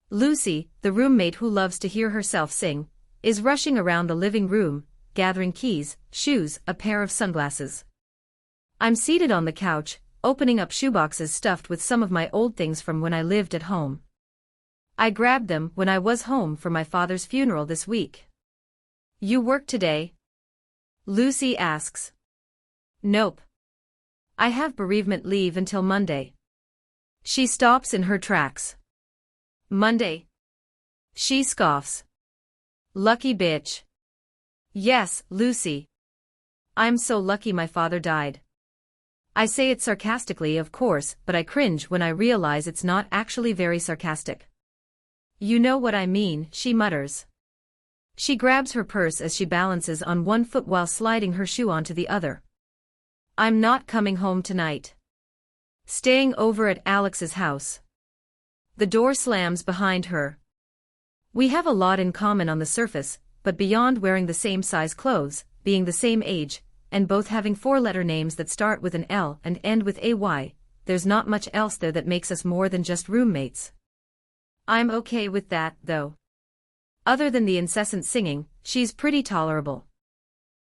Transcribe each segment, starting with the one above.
Lucy, the roommate who loves to hear herself sing, is rushing around the living room, gathering keys, shoes, a pair of sunglasses. I'm seated on the couch, opening up shoeboxes stuffed with some of my old things from when I lived at home. I grabbed them when I was home for my father's funeral this week. You work today? Lucy asks. Nope. I have bereavement leave until Monday. She stops in her tracks. Monday? She scoffs. Lucky bitch. Yes, Lucy. I'm so lucky my father died. I say it sarcastically, of course, but I cringe when I realize it's not actually very sarcastic. You know what I mean, she mutters. She grabs her purse as she balances on one foot while sliding her shoe onto the other. I'm not coming home tonight. Staying over at Alex's house. The door slams behind her. We have a lot in common on the surface, but beyond wearing the same size clothes, being the same age, and both having four-letter names that start with an L and end with AY, there's not much else there that makes us more than just roommates. I'm okay with that, though. Other than the incessant singing, she's pretty tolerable.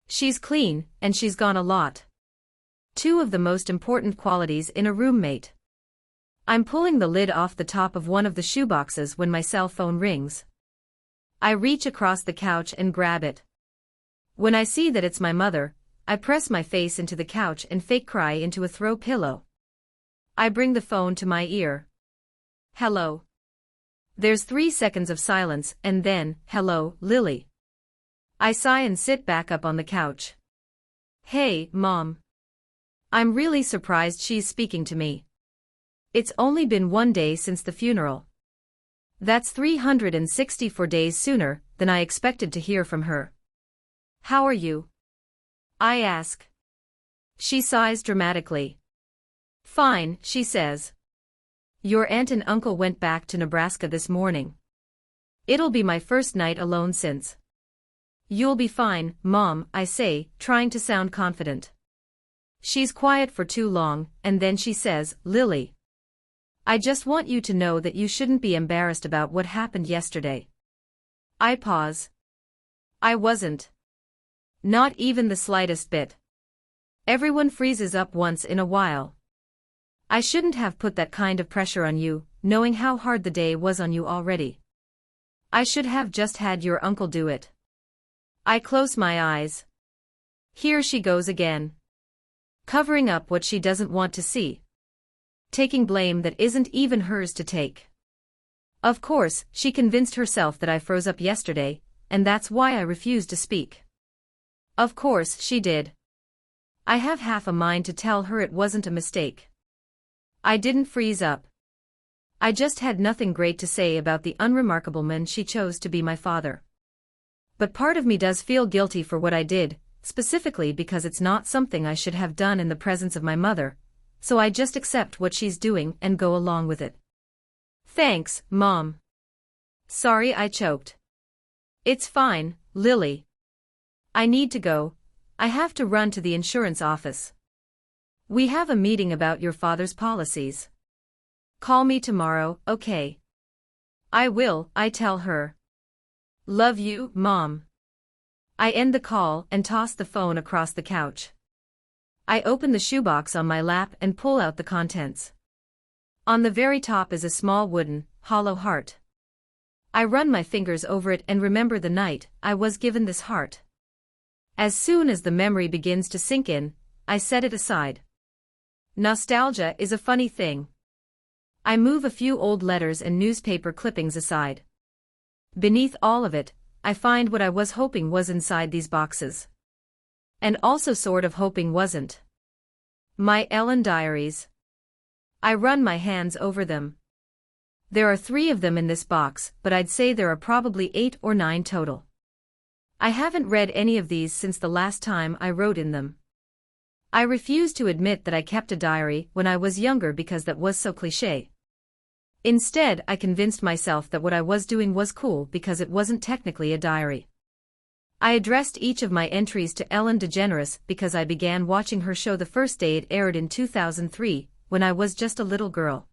She's clean, and she's gone a lot. Two of the most important qualities in a roommate. I'm pulling the lid off the top of one of the shoeboxes when my cell phone rings. I reach across the couch and grab it. When I see that it's my mother, I press my face into the couch and fake cry into a throw pillow. I bring the phone to my ear. Hello. There's 3 seconds of silence and then, hello, Lily. I sigh and sit back up on the couch. Hey, Mom. I'm really surprised she's speaking to me. It's only been 1 day since the funeral. That's 364 days sooner than I expected to hear from her. How are you? I ask. She sighs dramatically. Fine, she says. Your aunt and uncle went back to Nebraska this morning. It'll be my first night alone since. You'll be fine, Mom, I say, trying to sound confident. She's quiet for too long, and then she says, Lily. I just want you to know that you shouldn't be embarrassed about what happened yesterday. I pause. I wasn't. Not even the slightest bit. Everyone freezes up once in a while. I shouldn't have put that kind of pressure on you, knowing how hard the day was on you already. I should have just had your uncle do it. I close my eyes. Here she goes again. Covering up what she doesn't want to see. Taking blame that isn't even hers to take. Of course, she convinced herself that I froze up yesterday, and that's why I refused to speak. Of course she did. I have half a mind to tell her it wasn't a mistake. I didn't freeze up. I just had nothing great to say about the unremarkable man she chose to be my father. But part of me does feel guilty for what I did, specifically because it's not something I should have done in the presence of my mother, so I just accept what she's doing and go along with it. Thanks, Mom. Sorry I choked. It's fine, Lily. I need to go. I have to run to the insurance office. We have a meeting about your father's policies. Call me tomorrow, okay? I will, I tell her. Love you, Mom. I end the call and toss the phone across the couch. I open the shoebox on my lap and pull out the contents. On the very top is a small wooden, hollow heart. I run my fingers over it and remember the night I was given this heart. As soon as the memory begins to sink in, I set it aside. Nostalgia is a funny thing. I move a few old letters and newspaper clippings aside. Beneath all of it, I find what I was hoping was inside these boxes. And also sort of hoping wasn't. My Ellen diaries. I run my hands over them. There are 3 of them in this box, but I'd say there are probably 8 or 9 total. I haven't read any of these since the last time I wrote in them. I refuse to admit that I kept a diary when I was younger because that was so cliché. Instead, I convinced myself that what I was doing was cool because it wasn't technically a diary. I addressed each of my entries to Ellen DeGeneres because I began watching her show the first day it aired in 2003, when I was just a little girl.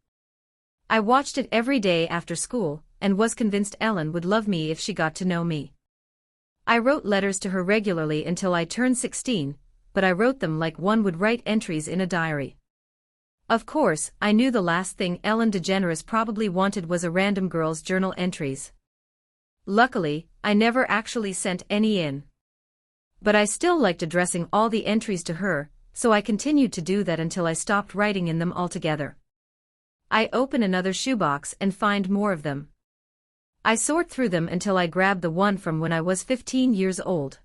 I watched it every day after school, and was convinced Ellen would love me if she got to know me. I wrote letters to her regularly until I turned 16, but I wrote them like one would write entries in a diary. Of course, I knew the last thing Ellen DeGeneres probably wanted was a random girl's journal entries. Luckily, I never actually sent any in. But I still liked addressing all the entries to her, so I continued to do that until I stopped writing in them altogether. I open another shoebox and find more of them. I sort through them until I grab the one from when I was 15 years old.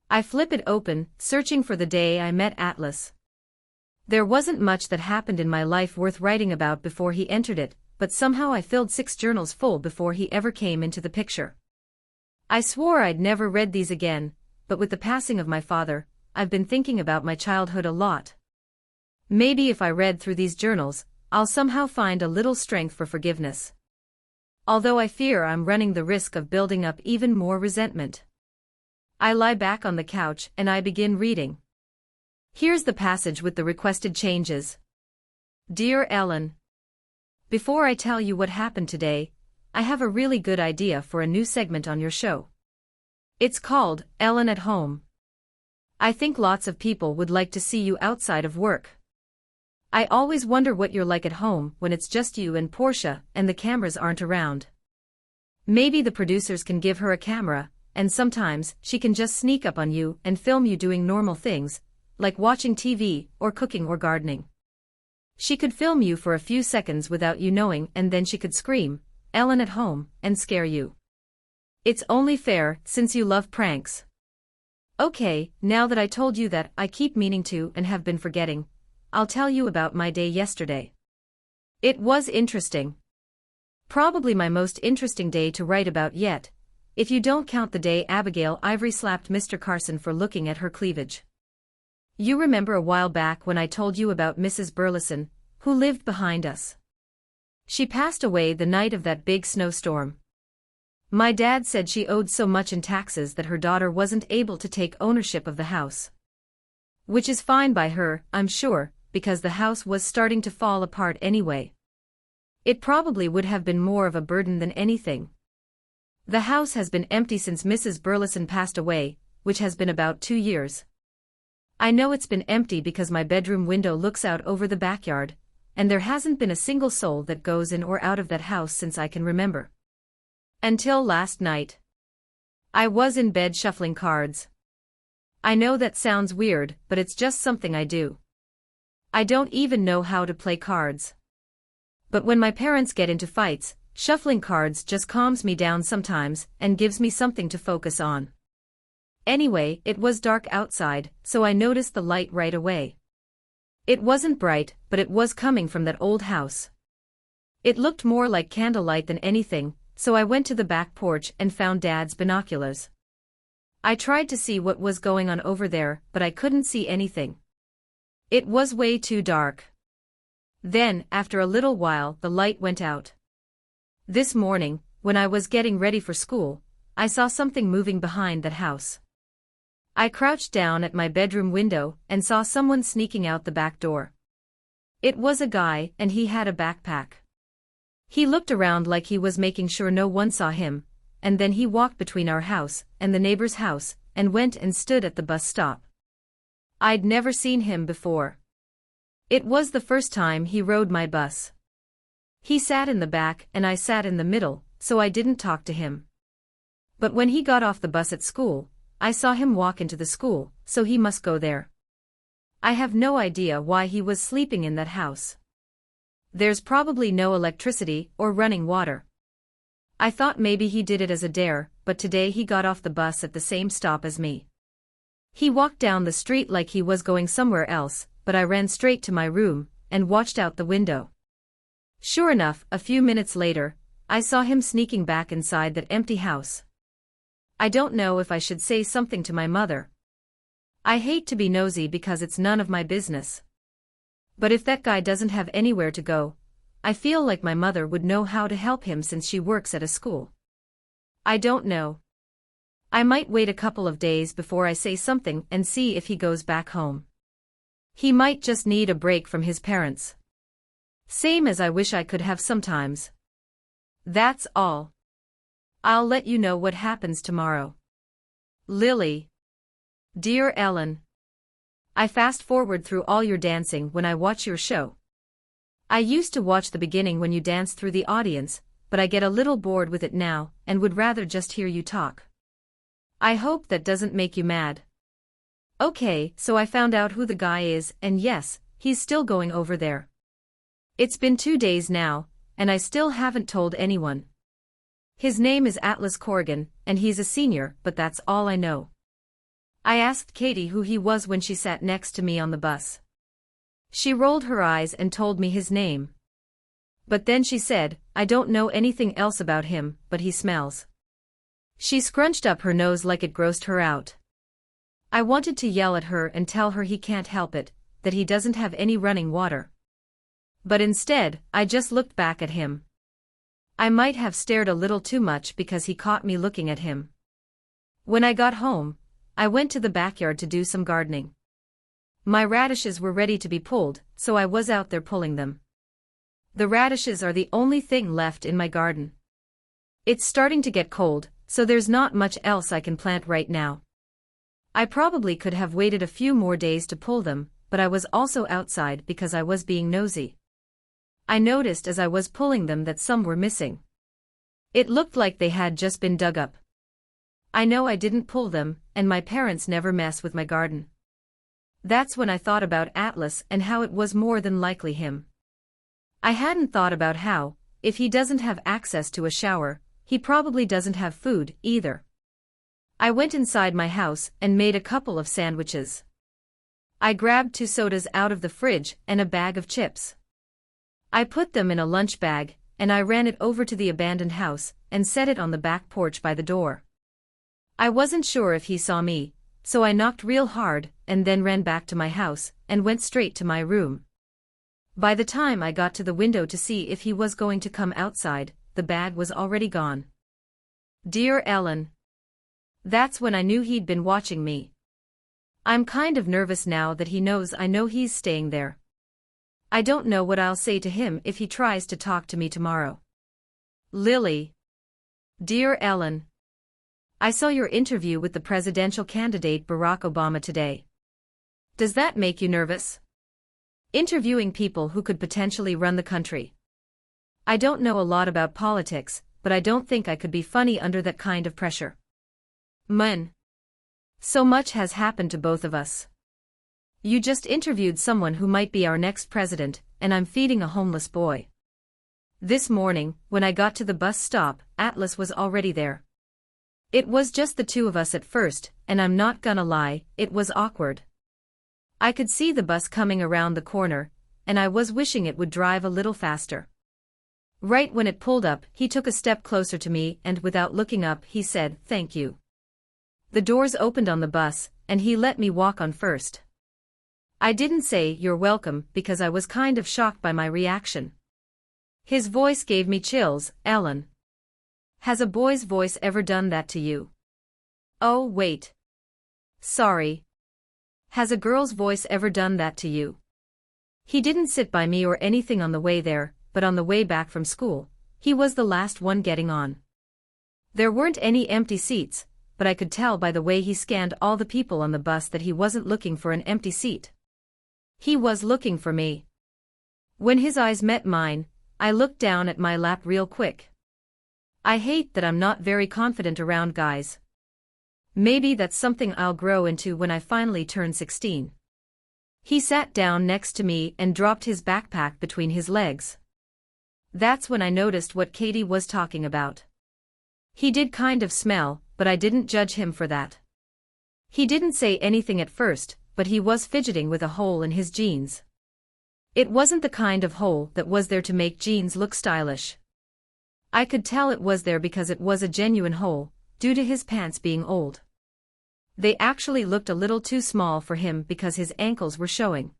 I flip it open, searching for the day I met Atlas. There wasn't much that happened in my life worth writing about before he entered it, but somehow I filled 6 journals full before he ever came into the picture. I swore I'd never read these again, but with the passing of my father, I've been thinking about my childhood a lot. Maybe if I read through these journals, I'll somehow find a little strength for forgiveness. Although I fear I'm running the risk of building up even more resentment. I lie back on the couch and I begin reading. Here's the passage with the requested changes. Dear Ellen, before I tell you what happened today, I have a really good idea for a new segment on your show. It's called Ellen at Home. I think lots of people would like to see you outside of work. I always wonder what you're like at home when it's just you and Portia and the cameras aren't around. Maybe the producers can give her a camera, and sometimes she can just sneak up on you and film you doing normal things, like watching TV or cooking or gardening. She could film you for a few seconds without you knowing, and then she could scream, "Ellen at home," and scare you. It's only fair, since you love pranks. Okay, now that I told you that I keep meaning to and have been forgetting, I'll tell you about my day yesterday. It was interesting. Probably my most interesting day to write about yet, if you don't count the day Abigail Ivory slapped Mr. Carson for looking at her cleavage. You remember a while back when I told you about Mrs. Burleson, who lived behind us. She passed away the night of that big snowstorm. My dad said she owed so much in taxes that her daughter wasn't able to take ownership of the house. Which is fine by her, I'm sure, because the house was starting to fall apart anyway. It probably would have been more of a burden than anything. The house has been empty since Mrs. Burleson passed away, which has been about 2 years. I know it's been empty because my bedroom window looks out over the backyard, and there hasn't been a single soul that goes in or out of that house since I can remember. Until last night. I was in bed shuffling cards. I know that sounds weird, but it's just something I do. I don't even know how to play cards. But when my parents get into fights, shuffling cards just calms me down sometimes and gives me something to focus on. Anyway, it was dark outside, so I noticed the light right away. It wasn't bright, but it was coming from that old house. It looked more like candlelight than anything, so I went to the back porch and found Dad's binoculars. I tried to see what was going on over there, but I couldn't see anything. It was way too dark. Then, after a little while, the light went out. This morning, when I was getting ready for school, I saw something moving behind that house. I crouched down at my bedroom window and saw someone sneaking out the back door. It was a guy, and he had a backpack. He looked around like he was making sure no one saw him, and then he walked between our house and the neighbor's house and went and stood at the bus stop. I'd never seen him before. It was the first time he rode my bus. He sat in the back and I sat in the middle, so I didn't talk to him. But when he got off the bus at school, I saw him walk into the school, so he must go there. I have no idea why he was sleeping in that house. There's probably no electricity or running water. I thought maybe he did it as a dare, but today he got off the bus at the same stop as me. He walked down the street like he was going somewhere else, but I ran straight to my room and watched out the window. Sure enough, a few minutes later, I saw him sneaking back inside that empty house. I don't know if I should say something to my mother. I hate to be nosy because it's none of my business. But if that guy doesn't have anywhere to go, I feel like my mother would know how to help him since she works at a school. I don't know. I might wait a couple of days before I say something and see if he goes back home. He might just need a break from his parents. Same as I wish I could have sometimes. That's all. I'll let you know what happens tomorrow. Lily. Dear Ellen. I fast forward through all your dancing when I watch your show. I used to watch the beginning when you danced through the audience, but I get a little bored with it now and would rather just hear you talk. I hope that doesn't make you mad. Okay, so I found out who the guy is, and yes, he's still going over there. It's been 2 days now, and I still haven't told anyone. His name is Atlas Corrigan, and he's a senior, but that's all I know. I asked Katie who he was when she sat next to me on the bus. She rolled her eyes and told me his name. But then she said, I don't know anything else about him, but he smells. She scrunched up her nose like it grossed her out. I wanted to yell at her and tell her he can't help it, that he doesn't have any running water. But instead, I just looked back at him. I might have stared a little too much because he caught me looking at him. When I got home, I went to the backyard to do some gardening. My radishes were ready to be pulled, so I was out there pulling them. The radishes are the only thing left in my garden. It's starting to get cold, so there's not much else I can plant right now. I probably could have waited a few more days to pull them, but I was also outside because I was being nosy. I noticed as I was pulling them that some were missing. It looked like they had just been dug up. I know I didn't pull them, and my parents never mess with my garden. That's when I thought about Atlas and how it was more than likely him. I hadn't thought about how, if he doesn't have access to a shower, he probably doesn't have food, either. I went inside my house and made a couple of sandwiches. I grabbed 2 sodas out of the fridge and a bag of chips. I put them in a lunch bag, and I ran it over to the abandoned house and set it on the back porch by the door. I wasn't sure if he saw me, so I knocked real hard and then ran back to my house and went straight to my room. By the time I got to the window to see if he was going to come outside, the bag was already gone. Dear Ellen. That's when I knew he'd been watching me. I'm kind of nervous now that he knows I know he's staying there. I don't know what I'll say to him if he tries to talk to me tomorrow. Lily. Dear Ellen. I saw your interview with the presidential candidate Barack Obama today. Does that make you nervous? Interviewing people who could potentially run the country. I don't know a lot about politics, but I don't think I could be funny under that kind of pressure. Man. So much has happened to both of us. You just interviewed someone who might be our next president, and I'm feeding a homeless boy. This morning, when I got to the bus stop, Atlas was already there. It was just the 2 of us at first, and I'm not gonna lie, it was awkward. I could see the bus coming around the corner, and I was wishing it would drive a little faster. Right when it pulled up, he took a step closer to me and without looking up he said, "Thank you." The doors opened on the bus, and he let me walk on first. I didn't say, "You're welcome," because I was kind of shocked by my reaction. His voice gave me chills. Ellen. Has a boy's voice ever done that to you? Oh, wait. Sorry. Has a girl's voice ever done that to you? He didn't sit by me or anything on the way there, but on the way back from school, he was the last one getting on. There weren't any empty seats, but I could tell by the way he scanned all the people on the bus that he wasn't looking for an empty seat. He was looking for me. When his eyes met mine, I looked down at my lap real quick. I hate that I'm not very confident around guys. Maybe that's something I'll grow into when I finally turn 16. He sat down next to me and dropped his backpack between his legs. That's when I noticed what Katie was talking about. He did kind of smell, but I didn't judge him for that. He didn't say anything at first, but he was fidgeting with a hole in his jeans. It wasn't the kind of hole that was there to make jeans look stylish. I could tell it was there because it was a genuine hole, due to his pants being old. They actually looked a little too small for him because his ankles were showing.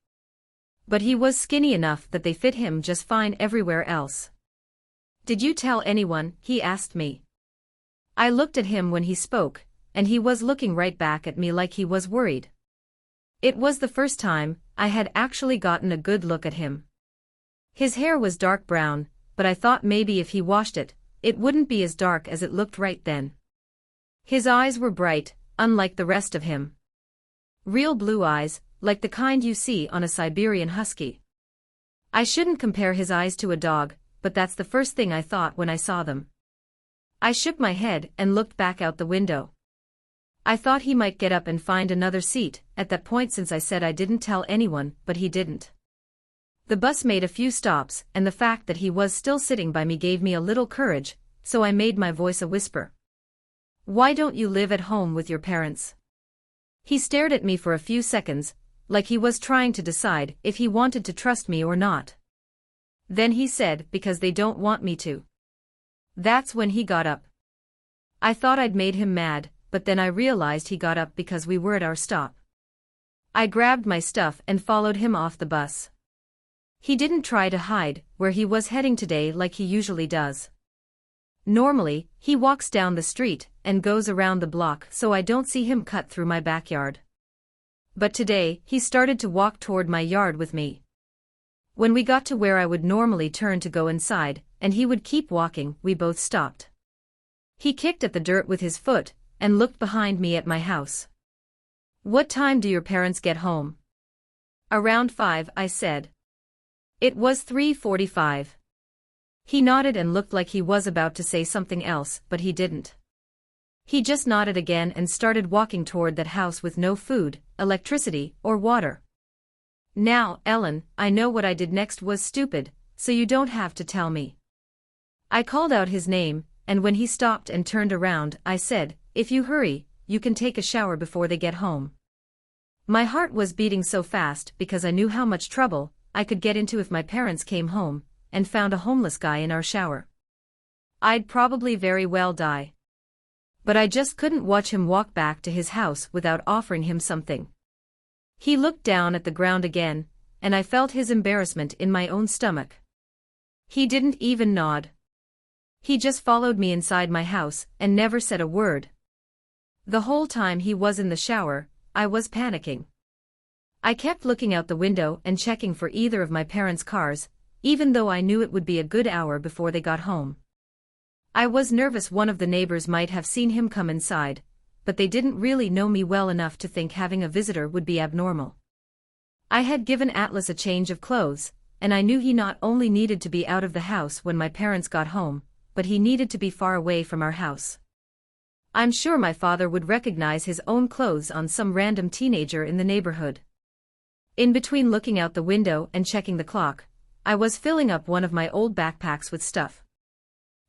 But he was skinny enough that they fit him just fine everywhere else. "Did you tell anyone?" he asked me. I looked at him when he spoke, and he was looking right back at me like he was worried. It was the first time I had actually gotten a good look at him. His hair was dark brown, but I thought maybe if he washed it, it wouldn't be as dark as it looked right then. His eyes were bright, unlike the rest of him. Real blue eyes, like the kind you see on a Siberian husky. I shouldn't compare his eyes to a dog, but that's the first thing I thought when I saw them. I shook my head and looked back out the window. I thought he might get up and find another seat at that point since I said I didn't tell anyone, but he didn't. The bus made a few stops, and the fact that he was still sitting by me gave me a little courage, so I made my voice a whisper. "Why don't you live at home with your parents?" He stared at me for a few seconds, like he was trying to decide if he wanted to trust me or not. Then he said, "Because they don't want me to." That's when he got up. I thought I'd made him mad, but then I realized he got up because we were at our stop. I grabbed my stuff and followed him off the bus. He didn't try to hide where he was heading today like he usually does. Normally, he walks down the street and goes around the block so I don't see him cut through my backyard. But today, he started to walk toward my yard with me. When we got to where I would normally turn to go inside, and he would keep walking, we both stopped. He kicked at the dirt with his foot and looked behind me at my house. "What time do your parents get home?" "Around 5, I said. It was 3:45. He nodded and looked like he was about to say something else, but he didn't. He just nodded again and started walking toward that house with no food, electricity, or water. "Now, Ellen, I know what I did next was stupid, so you don't have to tell me." I called out his name, and when he stopped and turned around, I said, "If you hurry, you can take a shower before they get home." My heart was beating so fast because I knew how much trouble I could get into if my parents came home and found a homeless guy in our shower. I'd probably very well die. But I just couldn't watch him walk back to his house without offering him something. He looked down at the ground again, and I felt his embarrassment in my own stomach. He didn't even nod. He just followed me inside my house and never said a word. The whole time he was in the shower, I was panicking. I kept looking out the window and checking for either of my parents' cars, even though I knew it would be a good hour before they got home. I was nervous one of the neighbors might have seen him come inside, but they didn't really know me well enough to think having a visitor would be abnormal. I had given Atlas a change of clothes, and I knew he not only needed to be out of the house when my parents got home, but he needed to be far away from our house. I'm sure my father would recognize his own clothes on some random teenager in the neighborhood. In between looking out the window and checking the clock, I was filling up one of my old backpacks with stuff.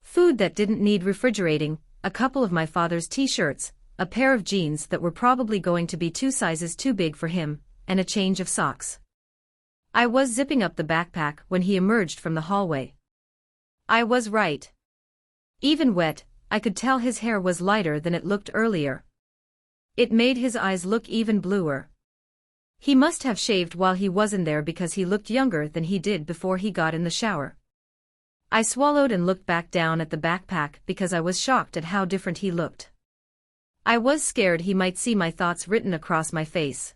Food that didn't need refrigerating, a couple of my father's t-shirts, a pair of jeans that were probably going to be 2 sizes too big for him, and a change of socks. I was zipping up the backpack when he emerged from the hallway. I was right. Even wet, I could tell his hair was lighter than it looked earlier. It made his eyes look even bluer. He must have shaved while he wasn't there because he looked younger than he did before he got in the shower. I swallowed and looked back down at the backpack because I was shocked at how different he looked. I was scared he might see my thoughts written across my face.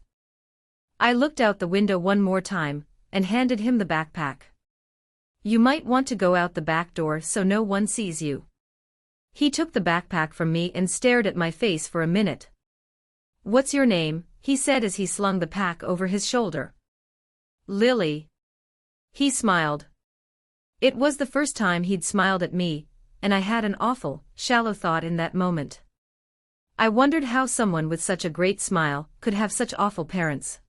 I looked out the window one more time and handed him the backpack. "You might want to go out the back door so no one sees you." He took the backpack from me and stared at my face for a minute. "What's your name?" he said as he slung the pack over his shoulder. "Lily." He smiled. It was the first time he'd smiled at me, and I had an awful, shallow thought in that moment. I wondered how someone with such a great smile could have such awful parents.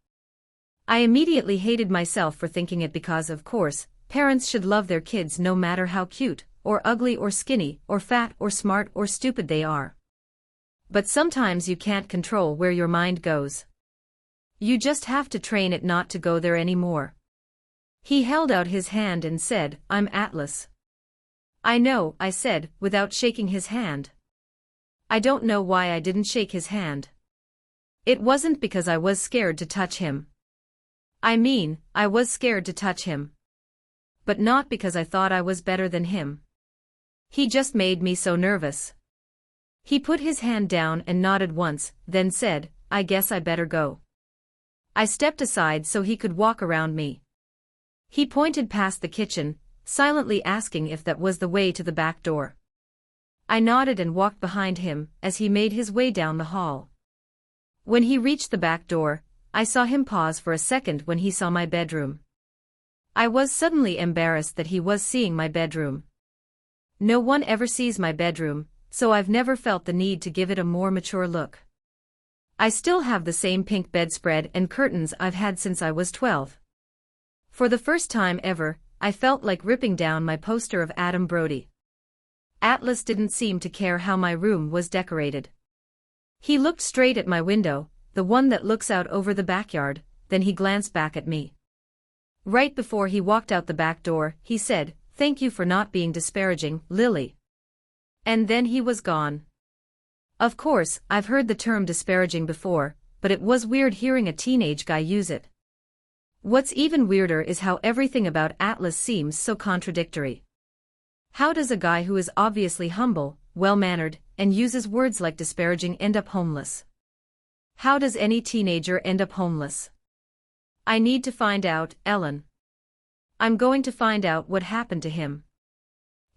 I immediately hated myself for thinking it because, of course, parents should love their kids no matter how cute, or ugly or skinny, or fat or smart or stupid they are. But sometimes you can't control where your mind goes. You just have to train it not to go there anymore. He held out his hand and said, "I'm Atlas." "I know," I said, without shaking his hand. I don't know why I didn't shake his hand. It wasn't because I was scared to touch him. I mean, I was scared to touch him. But not because I thought I was better than him. He just made me so nervous. He put his hand down and nodded once, then said, "I guess I better go." I stepped aside so he could walk around me. He pointed past the kitchen, silently asking if that was the way to the back door. I nodded and walked behind him as he made his way down the hall. When he reached the back door, I saw him pause for a second when he saw my bedroom. I was suddenly embarrassed that he was seeing my bedroom. No one ever sees my bedroom, so I've never felt the need to give it a more mature look. I still have the same pink bedspread and curtains I've had since I was 12. For the first time ever, I felt like ripping down my poster of Adam Brody. Atlas didn't seem to care how my room was decorated. He looked straight at my window, the one that looks out over the backyard, then he glanced back at me. Right before he walked out the back door, he said, "Thank you for not being disparaging, Lily." And then he was gone. Of course, I've heard the term disparaging before, but it was weird hearing a teenage guy use it. What's even weirder is how everything about Atlas seems so contradictory. How does a guy who is obviously humble, well-mannered, and uses words like disparaging end up homeless? How does any teenager end up homeless? I need to find out, Ellen. I'm going to find out what happened to him.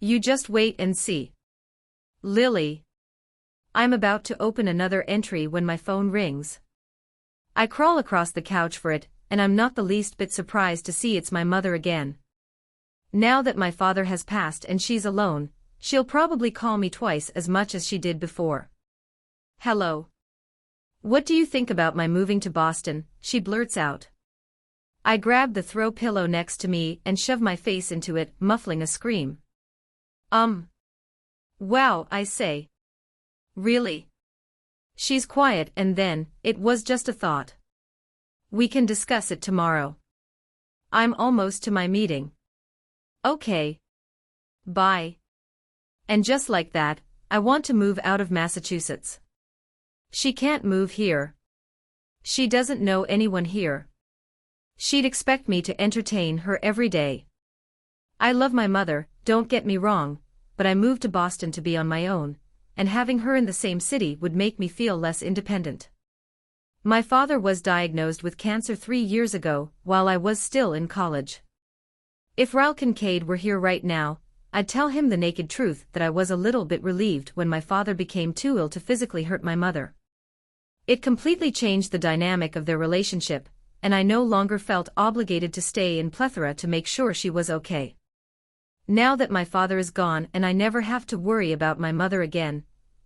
You just wait and see. Lily. I'm about to open another entry when my phone rings. I crawl across the couch for it, and I'm not the least bit surprised to see it's my mother again. Now that my father has passed and she's alone, she'll probably call me twice as much as she did before. Hello. What do you think about my moving to Boston? She blurts out. I grab the throw pillow next to me and shove my face into it, muffling a scream. Wow, I say. Really? She's quiet and then, it was just a thought. We can discuss it tomorrow. I'm almost to my meeting. Okay. Bye. And just like that, I want to move out of Massachusetts. She can't move here. She doesn't know anyone here. She'd expect me to entertain her every day. I love my mother, don't get me wrong, but I moved to Boston to be on my own, and having her in the same city would make me feel less independent. My father was diagnosed with cancer 3 years ago, while I was still in college. If Ryle Kincaid were here right now, I'd tell him the naked truth that I was a little bit relieved when my father became too ill to physically hurt my mother. It completely changed the dynamic of their relationship, and I no longer felt obligated to stay in plethora to make sure she was okay. Now that my father is gone and I never have to worry about my mother again,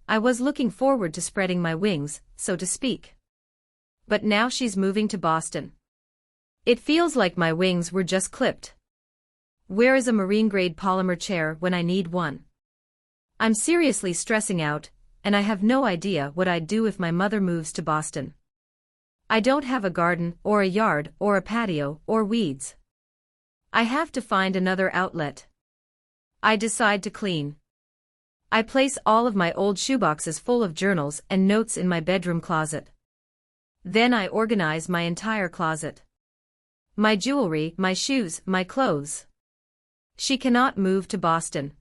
I was looking forward to spreading my wings, so to speak. But now she's moving to Boston. It feels like my wings were just clipped. Where is a marine-grade polymer chair when I need one? I'm seriously stressing out, and I have no idea what I'd do if my mother moves to Boston. I don't have a garden, or a yard, or a patio, or weeds. I have to find another outlet. I decide to clean. I place all of my old shoeboxes full of journals and notes in my bedroom closet. Then I organize my entire closet. My jewelry, my shoes, my clothes. She cannot move to Boston.